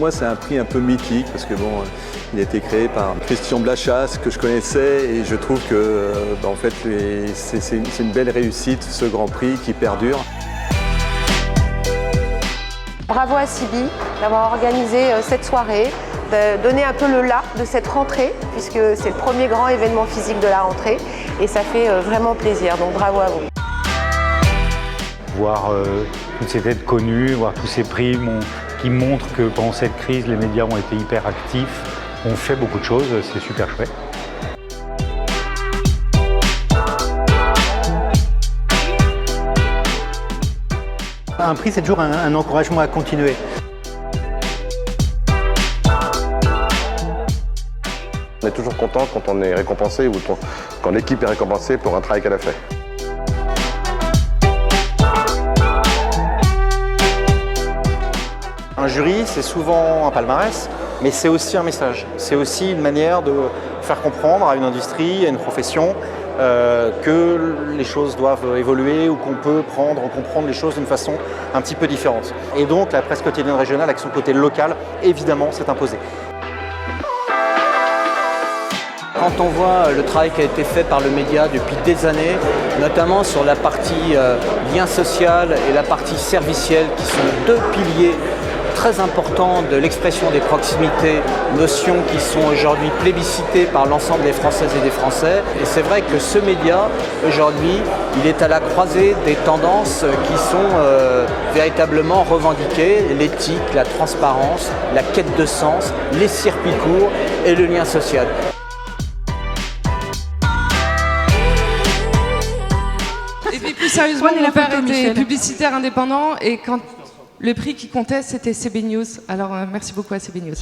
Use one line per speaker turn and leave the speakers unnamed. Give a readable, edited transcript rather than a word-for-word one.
moi, c'est un prix un peu mythique parce que bon, il a été créé par Christian Blachas, que je connaissais, et je trouve que en fait, c'est une belle réussite, ce Grand Prix qui perdure.
Bravo à Sibi d'avoir organisé cette soirée, de donner un peu le là de cette rentrée, puisque c'est le premier grand événement physique de la rentrée, et ça fait vraiment plaisir, donc bravo à vous.
Voir toutes ces têtes connues, voir tous ces prix qui montrent que pendant cette crise, les médias ont été hyper actifs, ont fait beaucoup de choses, c'est super chouette.
Un prix, c'est toujours un encouragement à continuer.
On est toujours content quand on est récompensé ou quand l'équipe est récompensée pour un travail qu'elle a fait.
Un jury, c'est souvent un palmarès, mais c'est aussi un message. C'est aussi une manière de faire comprendre à une industrie, à une profession, que les choses doivent évoluer ou qu'on peut comprendre les choses d'une façon un petit peu différente. Et donc la presse quotidienne régionale, avec son côté local, évidemment, s'est imposée.
Quand on voit le travail qui a été fait par le média depuis des années, notamment sur la partie lien social et la partie servicielle, qui sont deux piliers très importants de l'expression des proximités, notions qui sont aujourd'hui plébiscitées par l'ensemble des Françaises et des Français. Et c'est vrai que ce média, aujourd'hui, il est à la croisée des tendances qui sont véritablement revendiquées, l'éthique, la transparence, la quête de sens, les circuits courts et le lien social.
Et puis plus sérieusement, mon père était publicitaire indépendant et quand le prix qui comptait, c'était CB News. Alors merci beaucoup à CB News.